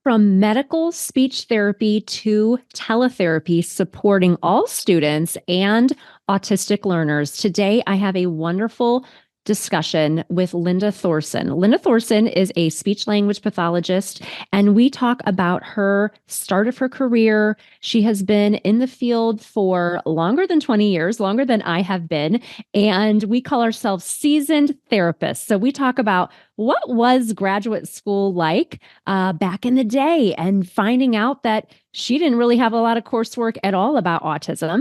From medical speech therapy to teletherapy, supporting all students and autistic learners. Today, I have a wonderful discussion with Linda Thoresen. Linda Thoresen is a speech language pathologist, and we talk about her start of her career. She has been in the field for longer than 20 years, longer than I have been, and we call ourselves seasoned therapists. So we talk about what was graduate school like back in the day, and finding out that she didn't really have a lot of coursework at all about autism.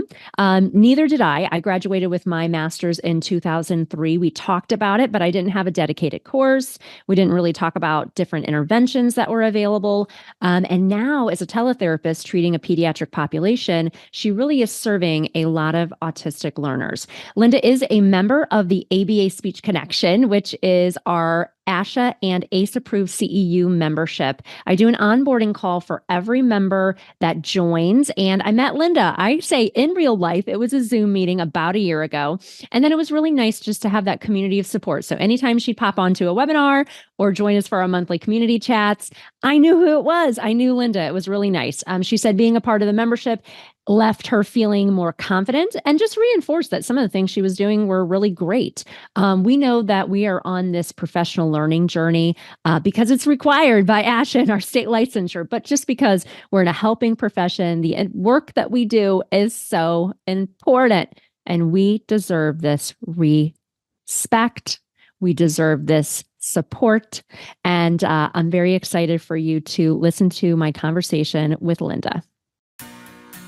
Neither did I. I graduated with my master's in 2003. We talked about it, but I didn't have a dedicated course. We didn't really talk about different interventions that were available. And now, as a teletherapist treating a pediatric population, she really is serving a lot of autistic learners. Linda is a member of the ABA Speech Connection, which is our ASHA and ACE-approved CEU membership. I do an onboarding call for every member that joins. And I met Linda, I say in real life. It was a Zoom meeting about a year ago. And then it was really nice just to have that community of support. So anytime she'd pop onto a webinar or join us for our monthly community chats, I knew who it was. I knew Linda. It was really nice. She said being a part of the membership left her feeling more confident and just reinforced that some of the things she was doing were really great. We know that we are on this professional learning journey because it's required by ASHA and our state licensure, but just because we're in a helping profession, the work that we do is so important, and we deserve this respect. We deserve this support. And I'm very excited for you to listen to my conversation with Linda.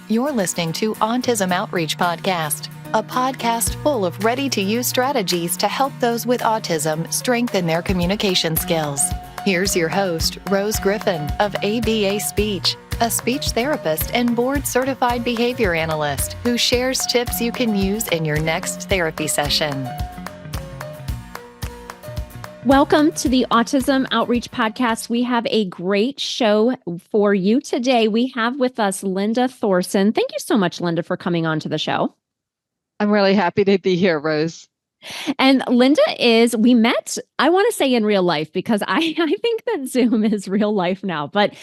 You're listening to Autism Outreach Podcast, a podcast full of ready-to-use strategies to help those with autism strengthen their communication skills. Here's your host, Rose Griffin of ABA Speech, a speech therapist and board-certified behavior analyst who shares tips you can use in your next therapy session. Welcome to the Autism Outreach Podcast. We have a great show for you today. We have with us Linda Thoresen. Thank you so much, Linda, for coming on to the show. I'm really happy to be here, Rose. And Linda we met, I want to say in real life, because I think that Zoom is real life now, but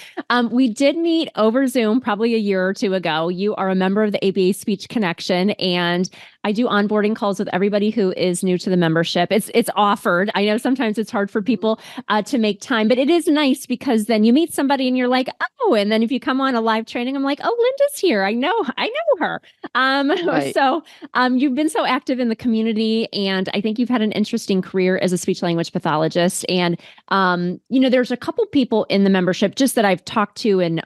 we did meet over Zoom probably a year or two ago. You are a member of the ABA Speech Connection, and I do onboarding calls with everybody who is new to the membership. It's offered. I know sometimes it's hard for people to make time, but it is nice because then you meet somebody and you're like, oh, and then if you come on a live training, I'm like, oh, Linda's here. I know her. Right. So you've been so active in the community, and I think you've had an interesting career as a speech language pathologist. And, there's a couple people in the membership just that I've talked to, and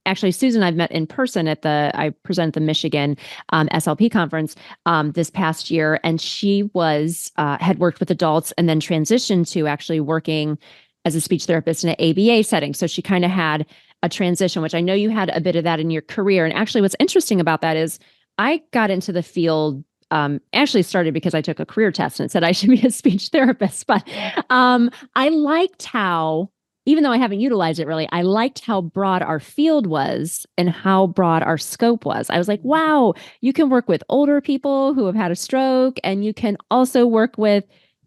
actually, Susan, I've met in person I presented the Michigan SLP conference this past year, and she had worked with adults and then transitioned to actually working as a speech therapist in an ABA setting. So she kind of had a transition, which I know you had a bit of that in your career. And actually, what's interesting about that is I got into the field. Actually started because I took a career test and it said I should be a speech therapist. But I liked how, even though I haven't utilized it really, I liked how broad our field was and how broad our scope was. I was like, wow, you can work with older people who have had a stroke, and you can also work with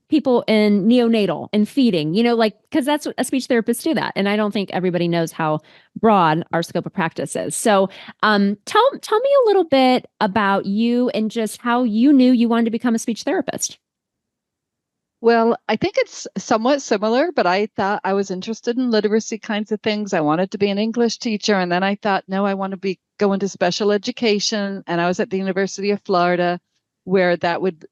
people in neonatal and feeding, because that's what a speech therapist do that. And I don't think everybody knows how broad our scope of practice is. So tell me a little bit about you and just how you knew you wanted to become a speech therapist. Well, I think it's somewhat similar, but I thought I was interested in literacy kinds of things. I wanted to be an English teacher. And then I thought, no, I want to go into special education. And I was at the University of Florida, where that would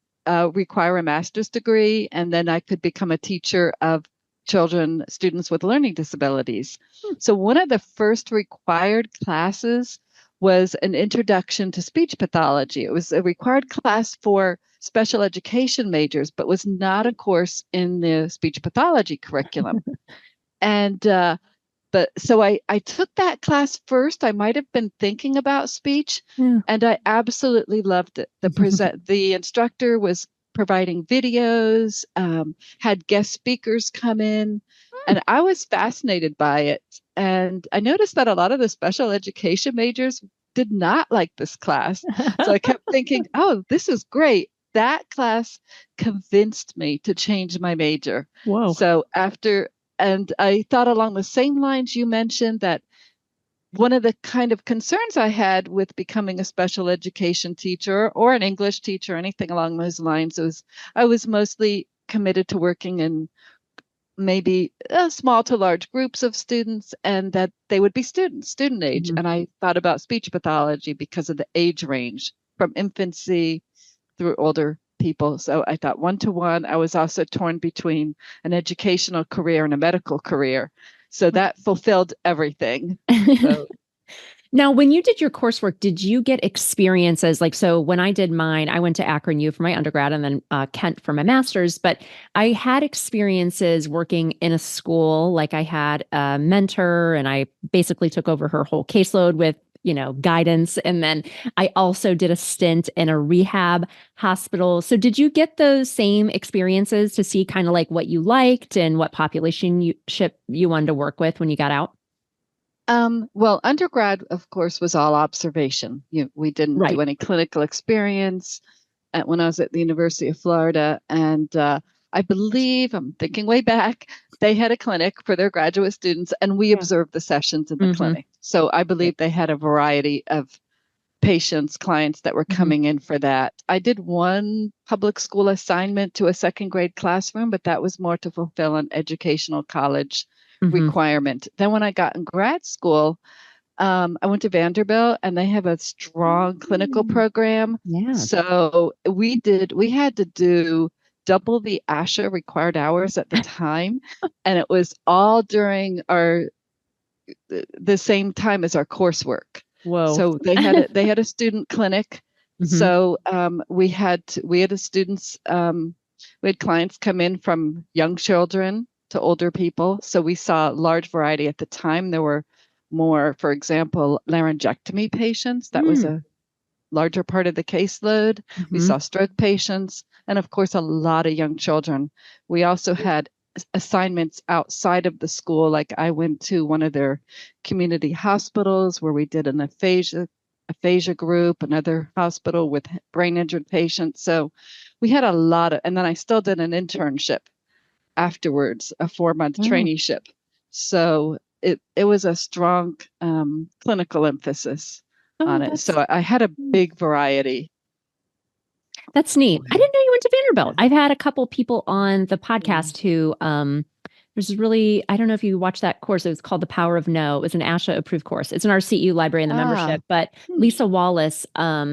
require a master's degree, and then I could become a teacher of students with learning disabilities. So one of the first required classes was an introduction to speech pathology. It was a required class for special education majors, but was not a course in the speech pathology curriculum. And so I took that class first. I might have been thinking about speech, and I absolutely loved it. The instructor was providing videos, had guest speakers come in, and I was fascinated by it. And I noticed that a lot of the special education majors did not like this class. So I kept thinking, oh, this is great. That class convinced me to change my major. Whoa. So after And I thought along the same lines you mentioned, that one of the kind of concerns I had with becoming a special education teacher or an English teacher, anything along those lines, was I was mostly committed to working in maybe small to large groups of students, and that they would be student age. Mhm. And I thought about speech pathology because of the age range from infancy through older people. So I thought one-to-one. I was also torn between an educational career and a medical career. So that fulfilled everything. So Now, when you did your coursework, did you get experiences like, so when I did mine, I went to Akron U for my undergrad and then Kent for my master's, but I had experiences working in a school. Like I had a mentor and I basically took over her whole caseload with, guidance. And then I also did a stint in a rehab hospital. So did you get those same experiences to see kind of like what you liked and what population you wanted to work with when you got out? well, undergrad, of course, was all observation. We didn't do Right. any clinical experience when I was at the University of Florida. And I believe, I'm thinking way back, they had a clinic for their graduate students, and we Yeah. observed the sessions in the Hmm. clinic. So I Right. believe they had a variety of patients, clients that were Hmm. coming in for that. I did one public school assignment to a second grade classroom, but that was more to fulfill an educational college Hmm. requirement. Then when I got in grad school, I went to Vanderbilt, and they have a strong clinical program. Yeah. So we had to do double the ASHA required hours at the time. And it was all during the same time as our coursework. Whoa. So they had a student clinic. Hmm. So we had a students we had clients come in from young children to older people. So we saw a large variety at the time. There were more, for example, laryngectomy patients. That was Mm. a larger part of the caseload. We Hmm. saw stroke patients, and of course, a lot of young children. We also had assignments outside of the school. Like I went to one of their community hospitals where we did an aphasia group, another hospital with brain injured patients. So we had a lot of, and then I still did an internship afterwards, a 4-month Oh, traineeship. So it was a strong clinical emphasis oh, on it. that's So I had a big variety. that's neat. I didn't know you went to Yeah. Vanderbilt. I've had a couple people on the Yeah. podcast who there's really, I don't know if you watched that course. It was called The Power of No. It was an ASHA approved course. It's in our CEU library in the Ah, membership. But hmm, Lisa Wallace,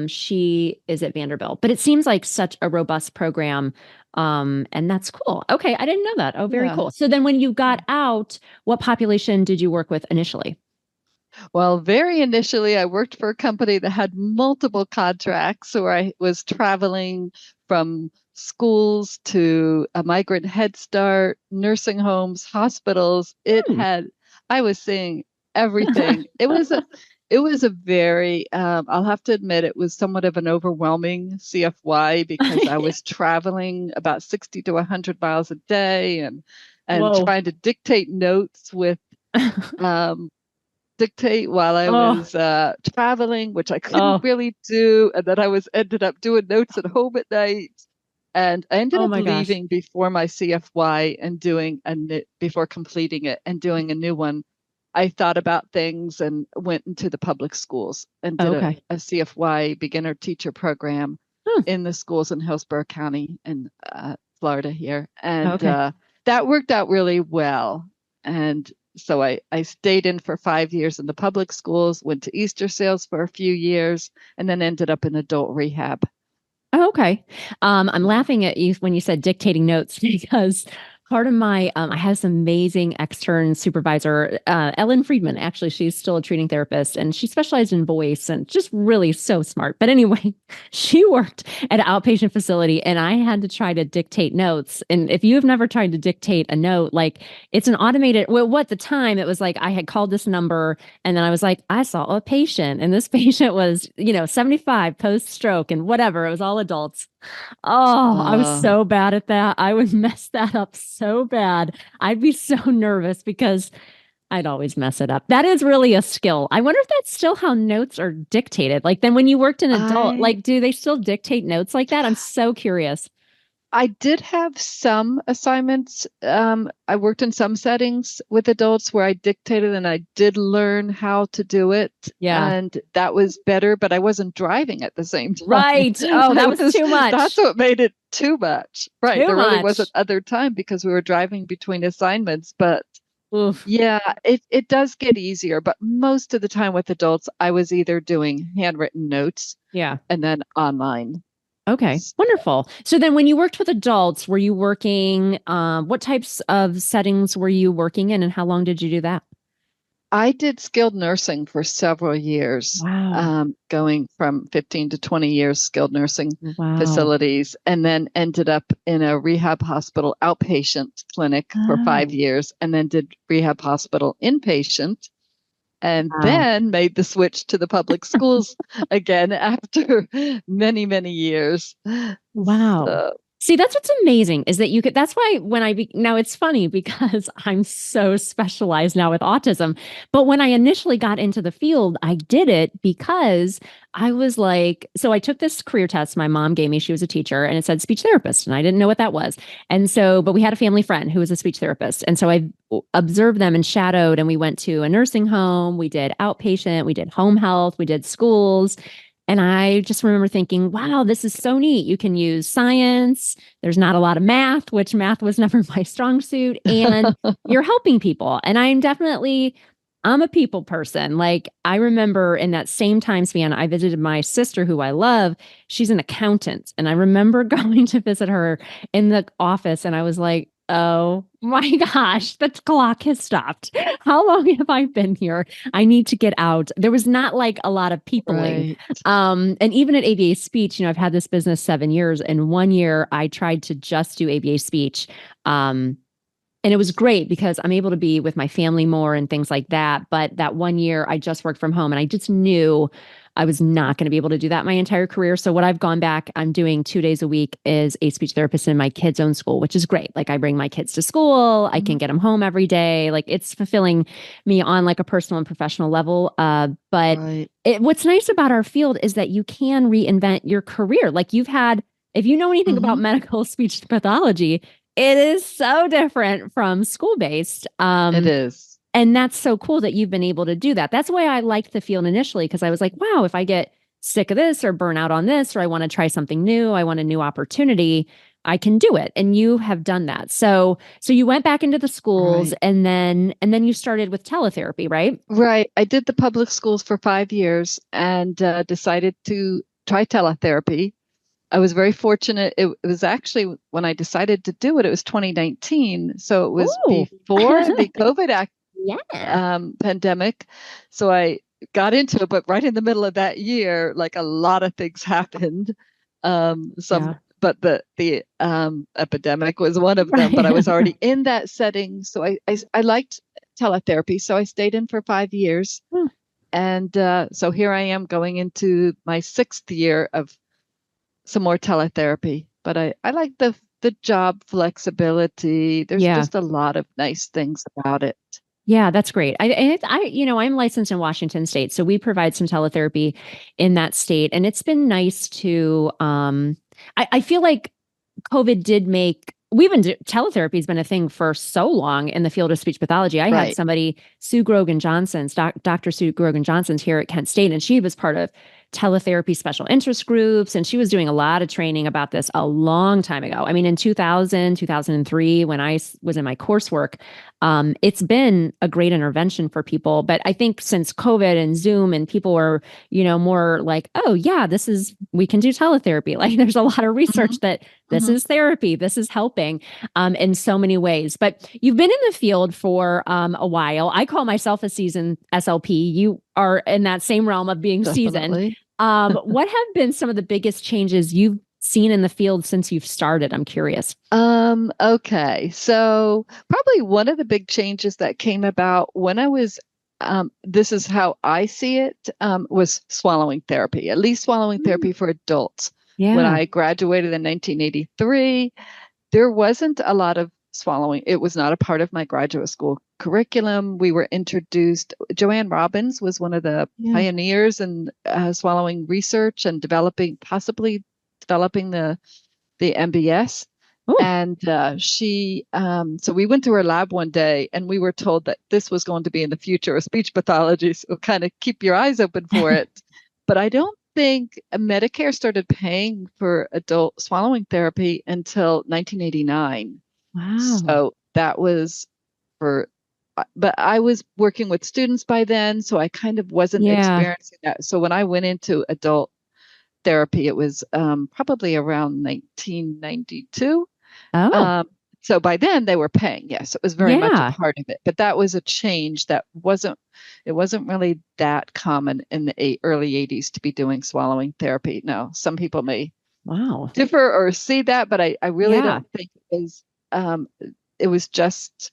she is at Vanderbilt. But it seems like such a robust program. And that's cool. Okay, I didn't know that. Oh, very yeah. cool. So then when you got out, what population did you work with initially? Well, very initially, I worked for a company that had multiple contracts where I was traveling from schools to a migrant Head Start, nursing homes, hospitals. Hmm. I was seeing everything. It was a very, I'll have to admit, it was somewhat of an overwhelming CFY because I was traveling about 60 to 100 miles a day, and Whoa. trying to um, dictate while I Oh, was traveling, which I couldn't oh, really do. And then I was ended up doing notes at home at night. And I ended oh up my gosh. leaving before my CFY and before completing it and doing a new one. I thought about things and went into the public schools and did Okay. a CFY beginner teacher program Hmm. in the schools in Hillsborough County in Florida here. And Okay. that worked out really well. And so I stayed in for 5 years in the public schools, went to Easter sales for a few years, and then ended up in adult rehab. Oh, okay. I'm Yeah. laughing at you when you said dictating notes because part of my, I have this amazing extern supervisor, Ellen Friedman. Actually, she's still a treating therapist and she specialized in voice and just really so smart. But anyway, she worked at an outpatient facility and I had to try to dictate notes. And if you have never tried to dictate a note, like it's an automated, well, what the time it was like I had called this number and then I was like, I saw a patient, and this patient was, 75 post stroke and whatever. It was all adults. Oh, I was Uh, so bad at that. I would mess that up so bad. I'd be so nervous because I'd always mess it up. That is really a skill. I wonder if that's still how notes are dictated. Like then when you worked in adult, I like do they still dictate notes like that? I'm so curious. I did have some assignments. I worked in some settings with adults where I dictated and I did learn how to do it. Yeah. And that was better, but I wasn't driving at the same time. Right. Oh, that was too That's much. what made it too much. Right. Too There really wasn't much. other time because we were driving between assignments. But Oof. yeah, it does get easier. But most of the time with adults, I was either doing handwritten notes Yeah. and then online. Okay, wonderful. So then when you worked with adults, were you working, what types of settings were you working in and how long did you do that? I did skilled nursing for several years, Wow. going from 15 to 20 years skilled nursing Wow. facilities, and then ended up in a rehab hospital outpatient clinic for five Oh, years, and then did rehab hospital inpatient, and wow. then made the switch to the public schools again after many, many years. Wow. So, See, that's what's amazing is that you could, that's why when now it's funny because I'm so specialized now with autism. But when I initially got into the field, I did it because I was like, so I took this career test my mom gave me. She was a teacher and it said speech therapist. And I didn't know what that was. And so, but we had a family friend who was a speech therapist. And so I observed them and shadowed, and we went to a nursing home. We did outpatient, we did home health, we did schools. And I just remember thinking, wow, this is so neat. You can use science. There's not a lot of math, which math was never my strong suit. And you're helping people. And I'm a people person. Like I remember in that same time span, I visited my sister, who I love. She's an accountant. And I remember going to visit her in the office. And I was like, oh my gosh, the clock has stopped. How long have I been here? I need to get out. There was not like a lot of peopling. right, And even at ABA speech, I've had this business 7 years, and 1 year I tried to just do ABA speech. Um, and it was great because I'm able to be with my family more and things like that. But that 1 year I just worked from home and I just knew I was not going to be able to do that my entire career. So what I've gone back, I'm doing 2 days a week as a speech therapist in my kids' own school, which is great. Like I bring my kids to school, I can Mhm. get them home every day. Like it's fulfilling me on like a personal and professional level. But Right. what's nice about our field is that you can reinvent your career. Like if you know anything about Hmm. medical speech pathology, it is so different from school based. It is. And that's so cool that you've been able to do that. That's why I liked the field initially, because I was like, wow, if I get sick of this or burn out on this, or I want to try something new, I want a new opportunity, I can do it. And you have done that. So you went back into the schools Right. and then you started with teletherapy, right? Right. I did the public schools for 5 years and decided to try teletherapy. I was very fortunate. It was actually when I decided to do it, it was 2019. So it was Oh, before the COVID yeah. pandemic. So I got into it, but right in the middle of that year, like a lot of things happened. Yeah. But the epidemic was one of them. But I Right. was already in that setting, so I liked teletherapy. So I stayed in for 5 years, and so here I am going into my sixth year of some more teletherapy. But I like the job flexibility. There's Yeah. just a lot of nice things about it. Yeah, that's great. I'm licensed in Washington State, so we provide some teletherapy in that state, and it's been nice to. I feel like COVID did make teletherapy has been a thing for so long in the field of speech pathology. I had Right. somebody, Dr. Sue Grogan Johnson's here at Kent State, and she was part of teletherapy special interest groups, and she was doing a lot of training about this a long time ago. I mean, in 2000, 2003, when I was in my coursework, it's been a great intervention for people. But I think since COVID and Zoom and people were, more like, oh yeah, we can do teletherapy. Like there's a lot of Hmm. research that this Hmm. is therapy, this is helping in so many ways. But you've been in the field for a while. I call myself a seasoned SLP. You are in that same realm of being seasoned. Definitely. What have been some of the biggest changes you've seen in the field since you've started? I'm curious. Okay. So probably one of the big changes that came about when I was, this is how I see it, was swallowing therapy, at least swallowing Mm, therapy for adults. When yeah. I graduated in 1983, there wasn't a lot of swallowing. It was not a part of my graduate school curriculum. We were introduced, Joanne Robbins was one of the Yeah. pioneers in swallowing research and possibly developing the MBS. Oh, And so we went to her lab one day and we were told that this was going to be in the future of speech pathology. So kind of keep your eyes open for it. But I don't think Medicare started paying for adult swallowing therapy until 1989. wow. So that was for, but I was working with students by then. So I kind of wasn't Yeah. experiencing that. So when I went into adult therapy, it was probably around 1992. Oh, Um, so by then they were paying. Yes, it was very much a yeah. part of it. But that was a change that it wasn't really that common in the early 80s to be doing swallowing therapy. No, some people may Wow. differ or see that, but I really Yeah. don't think um, it was just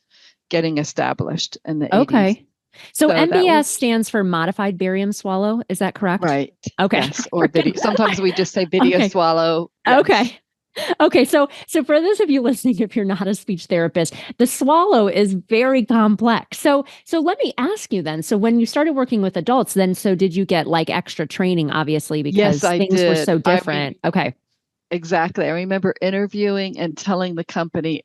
getting established in the 80s. Okay. So So that MBS was stands for modified barium swallow. Is that correct? right. Okay. Yes, or Freaking- video. Sometimes we just say video Okay. swallow. Yes. Okay. Okay. So for those of you listening, if you're not a speech therapist, the swallow is very complex. So let me ask you then. So when you started working with adults, then so did you get like extra training, obviously, Yes, because I things were did. so different? Okay. Exactly. I remember interviewing and telling the company,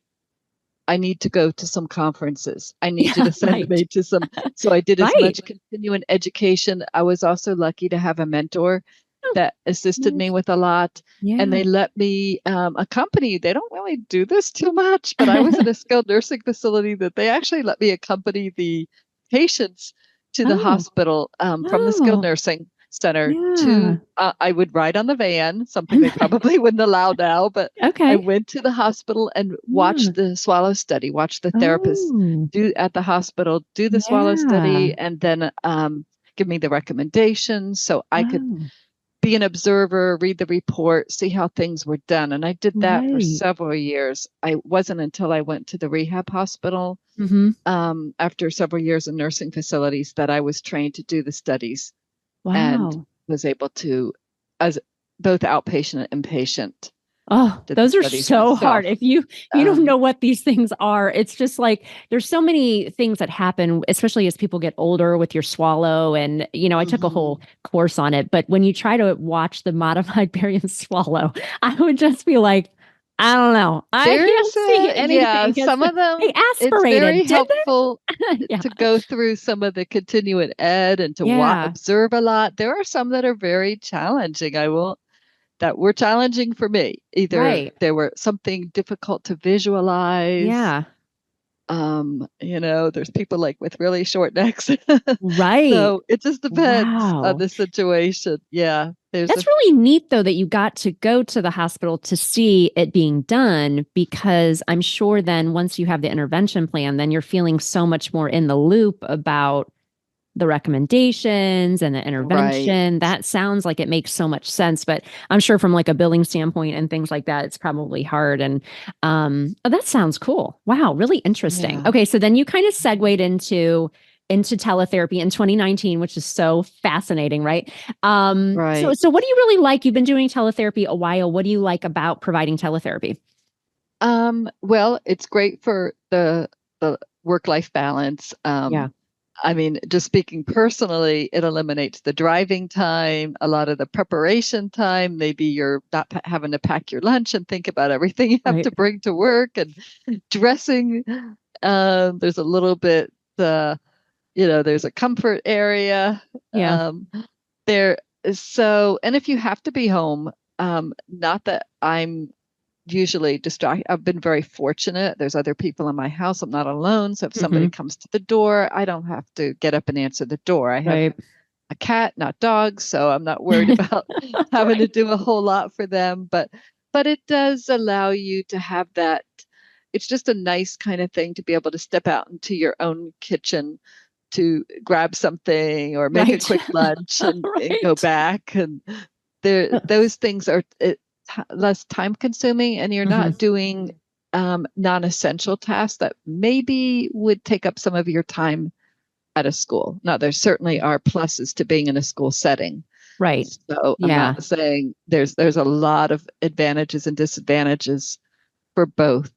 I need to go to some conferences. I need you Yeah, to send right. me to some. So I did as Right. much continuing education. I was also lucky to have a mentor Oh, that assisted me with a lot. And yeah. they let me accompany. They don't really do this too much, but I was in a skilled nursing facility that they actually let me accompany the patients to the Oh, hospital from the skilled oh, nursing center yeah. to, I would ride on the van, something they probably wouldn't allow now, but I Okay. went to the hospital and Yeah. watched the swallow study, watched the therapist Oh, do at the hospital, do the swallow yeah. study, and then give me the recommendations so I could Wow. be an observer, read the report, see how things were done. And I did that for Right. several years. I wasn't until I went to the rehab hospital Mm-hmm. after several years in nursing facilities that I was trained to do the studies and Wow. was able to, as both outpatient and inpatient, Oh, did the those are studies so hard. myself. If you don't Um, know what these things are, it's just like there's so many things that happen, especially as people get older with your swallow. And I took a whole mhm. course on it, but when you try to watch the modified barium swallow, I would just be like, I don't know. I can't There's see yeah, anything. some of They them, it's very aspirated, did helpful they? Yeah. to go through some of the continuing ed and to Yeah. observe a lot. There are some that are very challenging. That were challenging for me. Either Right. there were something difficult to visualize. Yeah. There's people like with really short necks. Right. So it just depends on Wow. the situation. Yeah. There's a That's really neat, though, that you got to go to the hospital to see it being done, because I'm sure then once you have the intervention plan, then you're feeling so much more in the loop about the recommendations and the right. intervention. That sounds like it makes so much sense, but I'm sure from like a billing standpoint and things like that, it's probably hard. And oh, that sounds cool. Wow, really interesting. Yeah. Okay, so then you kind of segued into teletherapy in 2019, which is so fascinating, right? So Right. so what do you really like? You've been doing teletherapy a while. What do you like about providing teletherapy? Well, it's great for the work-life balance. Yeah. I mean, just speaking personally, it eliminates the driving time, a lot of the preparation time. Maybe you're not having to pack your lunch and think about everything you have Right. to bring to work and dressing. There's a little bit, there's a comfort area Yeah. there. So, and if you have to be home, not that I'm usually distract. I've been very fortunate. There's other people in my house. I'm not alone. So if somebody Hmm. comes to the door, I don't have to get up and answer the door. I have Right. a cat, not dogs, so I'm not worried about having to Right. do a whole lot for them. But it does allow you to have that. It's just a nice kind of thing to be able to step out into your own kitchen to grab something or make a Right. quick lunch and go Right. back. And those things are less time consuming, and you're Hmm. not doing non-essential tasks that maybe would take up some of your time at a school. Now, there certainly are pluses to being in a school setting. Right. So I'm Yeah. not saying there's a lot of advantages and disadvantages for both.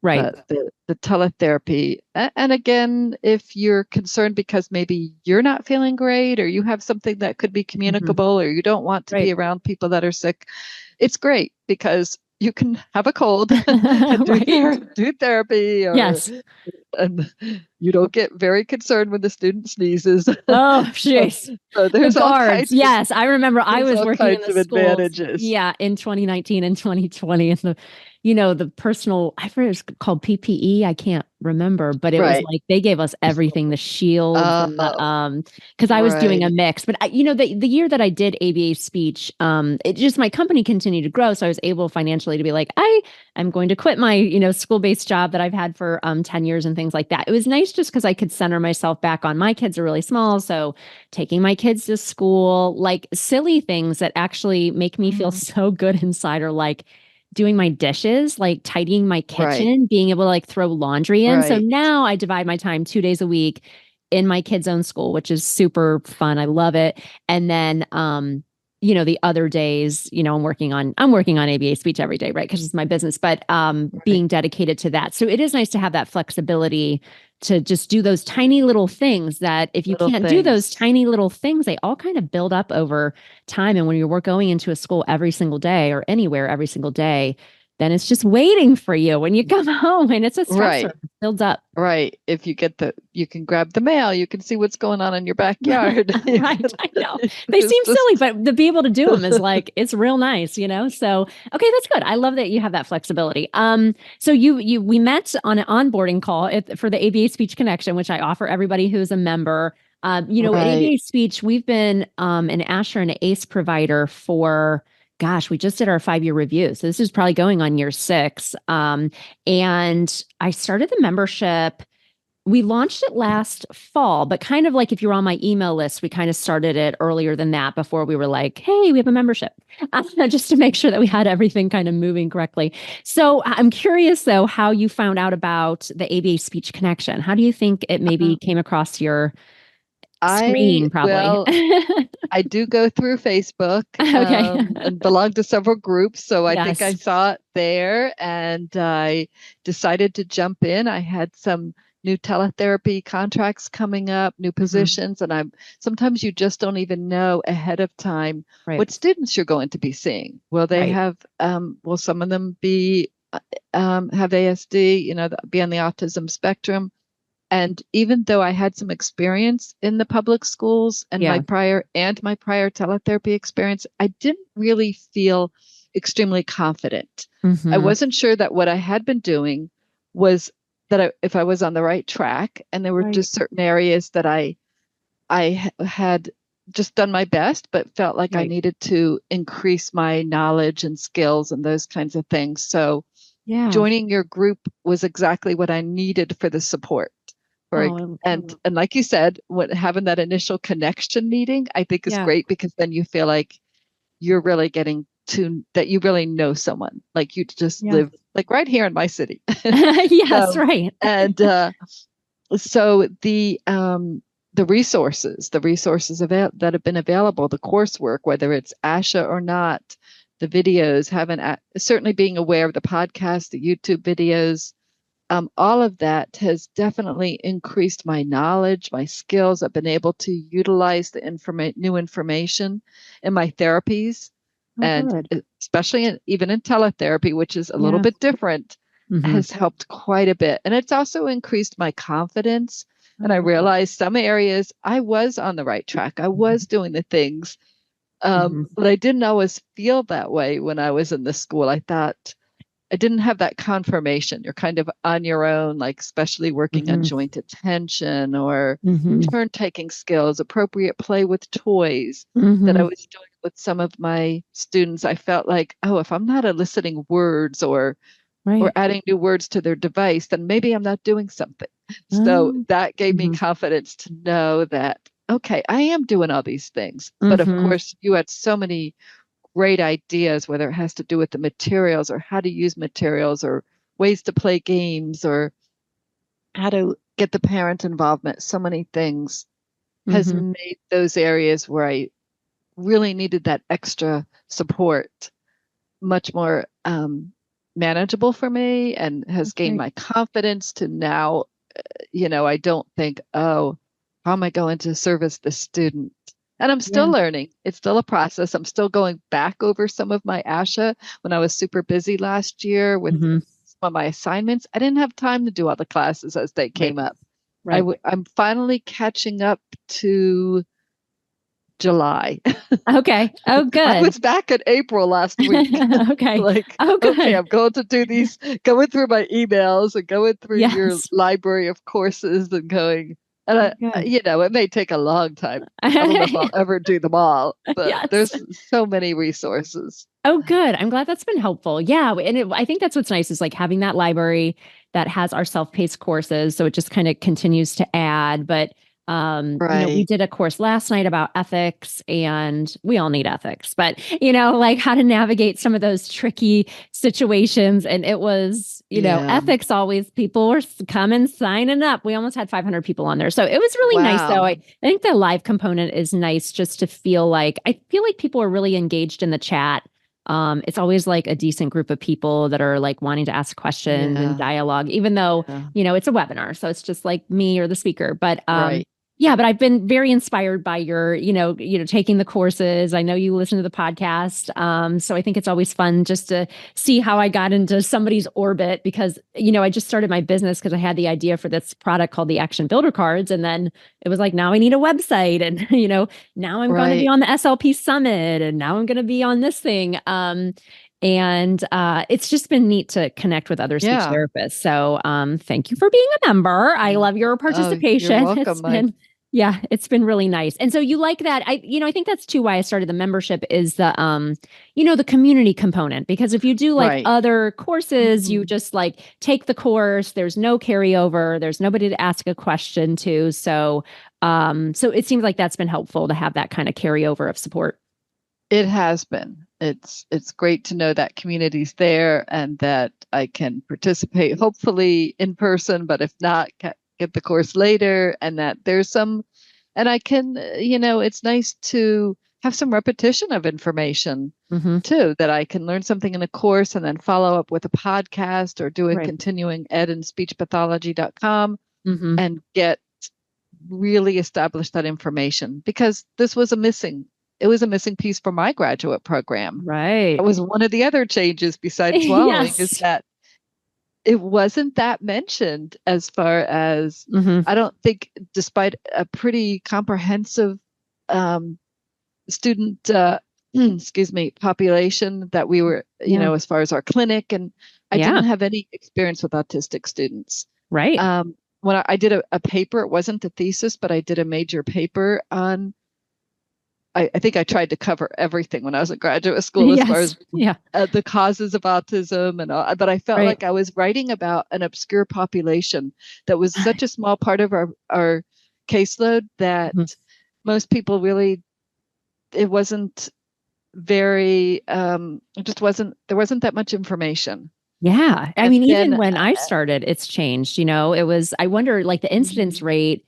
Right. But the teletherapy, and again, if you're concerned because maybe you're not feeling great or you have something that could be Hmm. communicable or you don't want to be Right. around people that are sick, it's great because you can have a cold and Right. do therapy, Yes. and you don't get very concerned when the student sneezes. Oh, So, jeez. so The there's all guards. kinds of Yes, I remember I there's was all working in kinds the of schools. advantages. Yeah, in 2019 and 2020, and the personal, I forget it's called PPE. I can't remember, but it was Right. like they gave us everything, the shields and the Oh, because I was doing a right. mix. But the year that I did ABA speech, it just my company continued to grow, so I was able financially to be like, I'm going to quit my, school-based job that I've had for 10 years and things like that. It was nice just because I could center myself back on my kids are really small, so taking my kids to school, like silly things that actually make me feel Mhm. so good inside, or like doing my dishes, like tidying my Right. kitchen, being able to like throw laundry in. So Right. now I divide my time 2 days a week in my kids' own school, which is super fun. I love it. And then the other days, I'm working on ABA speech every day, right? Because it's my business, but Right. being dedicated to that. So it is nice to have that flexibility to just do those tiny little things that if you Little can't do those things. tiny little things, they all kind of build up over time. And when you're going into a school every single day or anywhere every single day, then it's just waiting for you when you come home, and it's a stressor. Right. It builds up. Right. If you can grab the mail, you can see what's going on in your backyard. Right. I know. They It's seem silly, just but to be able to do them is like, it's real nice. So, okay, that's good. I love that you have that flexibility. So we met on an onboarding call for the ABA Speech Connection, which I offer everybody who's a member. At right. ABA Speech, we've been an Asher and an ACE provider for, gosh, we just did our 5-year review. So this is probably going on year 6. And I started the membership. We launched it last fall, but kind of like if you're on my email list, we kind of started it earlier than that before we were like, hey, we have a membership, just to make sure that we had everything kind of moving correctly. So I'm curious, though, how you found out about the ABA Speech Connection. How do you think it maybe Um, came across your I screen, probably? well, I do go through Facebook, Okay. and belong to several groups, so I think I Yes. saw it there, and I decided to jump in. I had some new teletherapy contracts coming up, new Mhm. positions, and sometimes you just don't even know ahead of time Right. what students you're going to be seeing. Right. Will some of them be have ASD, be on the autism spectrum? And even though I had some experience in the public schools and Yeah. my prior teletherapy experience, I didn't really feel extremely confident. I Hmm. wasn't sure that what I had been doing was if I was on the right track, and there were Right. just certain areas that had just done my best, but felt like I Right. needed to increase my knowledge and skills and those kinds of things. So Yeah. joining your group was exactly what I needed for the support. For Oh, and like you said, what having that initial connection meeting, I think is yeah. great, because then you feel like you're really getting to that you really know someone. Like you just Yeah. live like right here in my city. Yes, So right. and so the resources that have been available, the coursework, whether it's ASHA or not, the videos, certainly being aware of the podcast, the YouTube videos, all of that has definitely increased my knowledge, my skills. I've been able to utilize the new information in my therapies, Oh, and good. especially even in teletherapy, which is a little Yeah. bit different, Hmm. has helped quite a bit. And it's also increased my confidence. And Oh, I good. realized some areas I was on the right track. I was doing the things, Hmm. but I didn't always feel that way when I was in the school. I thought I didn't have that confirmation. You're kind of on your own, like especially working on Hmm. joint attention or Hmm. turn taking skills, appropriate play with toys that I Hmm. was doing with some of my students. I felt like, oh, if I'm not eliciting words or Right. adding new words to their device, then maybe I'm not doing something. So Oh. that gave me Hmm. confidence to know that, okay, I am doing all these things. But of Hmm. course, you had so many great ideas, whether it has to do with the materials or how to use materials or ways to play games or how to get the parent involvement. So many things has Hmm. made those areas where I really needed that extra support much more manageable for me, and has gained Great. my confidence to now, I don't think, oh, how am I going to service the student? And I'm still Yeah. learning. It's still a process. I'm still going back over some of my ASHA when I was super busy last year with Hmm. some of my assignments. I didn't have time to do all the classes as they Right. came up. Right. I'm finally catching up to July. Okay. Oh, I good. was back in April last week. Okay. Like, Oh, okay, good. I'm going to do these, going through my emails and going through your Yes. library of courses and going, and Oh, good. it may take a long time. I don't know if I'll ever do them all, but Yes. there's so many resources. Oh, good. I'm glad that's been helpful. Yeah. I think that's what's nice is like having that library that has our self-paced courses. So it just kind of continues to add. But, we Right. did a course last night about ethics and we all need ethics, but, like how to navigate some of those tricky situations. And it was, Yeah. ethics always people were coming signing up. We almost had 500 people on there. So it was really nice though. Wow. I think the live component is nice just to I feel like people are really engaged in the chat. It's always like a decent group of people that are like wanting to ask questions and Yeah. dialogue, even though, Yeah. it's a webinar. So it's just like me or the speaker. But Right. yeah, but I've been very inspired by your, taking the courses. I know you listen to the podcast. So I think it's always fun just to see how I got into somebody's orbit because, I just started my business because I had the idea for this product called the Action Builder Cards. And then it was like, now I need a website. And, now I'm going to be Right. on the SLP Summit and now I'm going to be on this thing. And it's just been neat to connect with other speech Yeah. therapists. So thank you for being a member. I love your Oh, you're participation. welcome. It's been really nice. And so you like that. I think that's too why I started the membership is the community component. Because if you do like Right. other courses, you Mhm. just like take the course, there's no carryover, there's nobody to ask a question to. So it seems like that's been helpful to have that kind of carryover of support. It has been. It's great to know that community's there and that I can participate, hopefully in person, but if not, get the course later, and that there's some, and I can, it's nice to have some repetition of information Mm-hmm. too, that I can learn something in a course and then follow up with a podcast or do a Right. continuing ed in speechpathology.com Mm-hmm. and get really establish that information because this was it was a missing piece for my graduate program. That Right. was one of the other changes besides swallowing is Yes. that it wasn't that mentioned as far as Mm-hmm. I don't think, despite a pretty comprehensive student, excuse me, population that we were, Yeah. as far as our clinic, and I Yeah. didn't have any experience with autistic students. Right. When I did a paper, it wasn't a thesis, but I did a major paper on I think I tried to cover everything when I was in graduate school as far Yes. as Yeah. the causes of autism and all, but I felt Right. like I was writing about an obscure population that was such a small part of our caseload that Mhm. most people really, it wasn't very, it just wasn't, there wasn't that much information. Yeah. I And mean, even then when I started, it's changed. It was, I wonder, like the incidence rate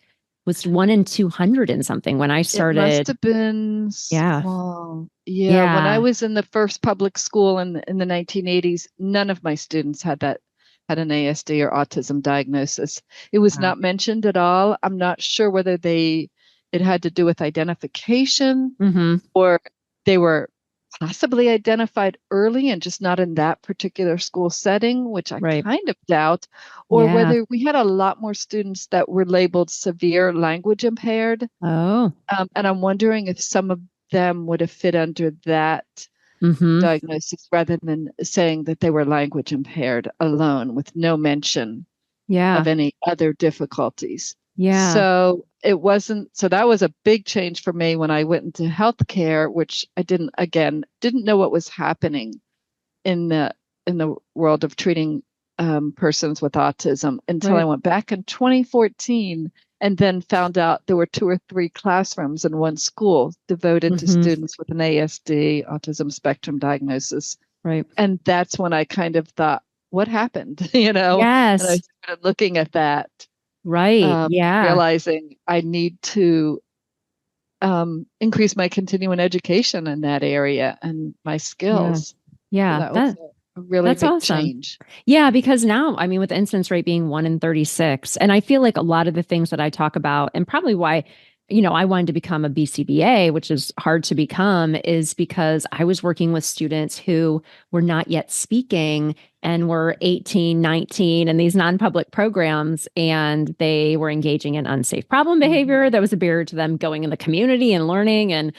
was 1 in 200 and something when I it must started. have been Yeah. small. Yeah, when I Yeah. was in the first public school in the 1980s, none of my students had an ASD or autism diagnosis. It was Wow. not mentioned at all. I'm not sure whether it had to do with identification Mm-hmm. or they were possibly identified early and just not in that particular school setting, which I Right. kind of doubt, or Yeah. whether we had a lot more students that were labeled severe language impaired. Oh. And I'm wondering if some of them would have fit under that Mm-hmm. diagnosis rather than saying that they were language impaired alone with no mention Yeah. of any other difficulties. Yeah. So that was a big change for me when I went into healthcare, which I didn't know what was happening in the world of treating persons with autism until I Right. went back in 2014 and then found out there were 2 or 3 classrooms in one school devoted to Mm-hmm. students with an ASD, autism spectrum diagnosis. Right. And that's when I kind of thought, what happened? And I Yes. started looking at that, Right. Yeah. realizing I need to increase my continuing education in that area and my Yeah. skills. So Yeah. that was a really That's big awesome. change. Yeah, because now, I mean, with the incidence rate being 1 in 36, and I feel like a lot of the things that I talk about, and probably why I wanted to become a BCBA, which is hard to become, is because I was working with students who were not yet speaking and were 18, 19 in these non-public programs, and they were engaging in unsafe problem behavior. That was a barrier to them going in the community and learning. And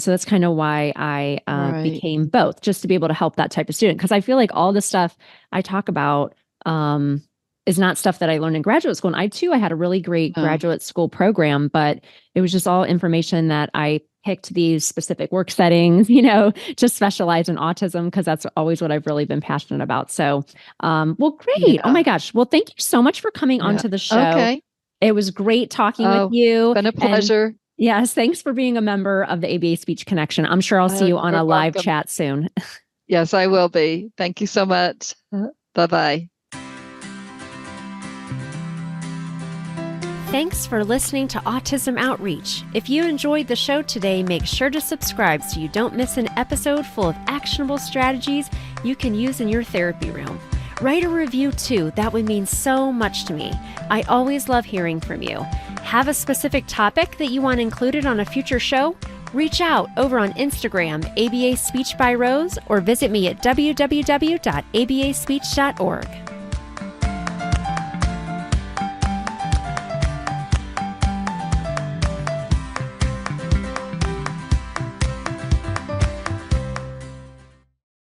so that's kind of why I became both, just to be able to help that type of student. Because I feel like all the stuff I talk about is not stuff that I learned in graduate school. And I had a really great graduate school program, but it was just all information that I picked these specific work settings, to specialize in autism, because that's always what I've really been passionate about. So, well, great. Oh my gosh. Well, thank you so much for coming onto the show. Okay. It was great talking with you. It's been a pleasure. And yes. Thanks for being a member of the ABA Speech Connection. I'm sure I'll see you on a live chat soon. Yes, I will be. Thank you so much. Bye-bye. Thanks for listening to Autism Outreach. If you enjoyed the show today, make sure to subscribe so you don't miss an episode full of actionable strategies you can use in your therapy room. Write a review too. That would mean so much to me. I always love hearing from you. Have a specific topic that you want included on a future show? Reach out over on Instagram, ABA Speech by Rose, or visit me at www.abaspeech.org.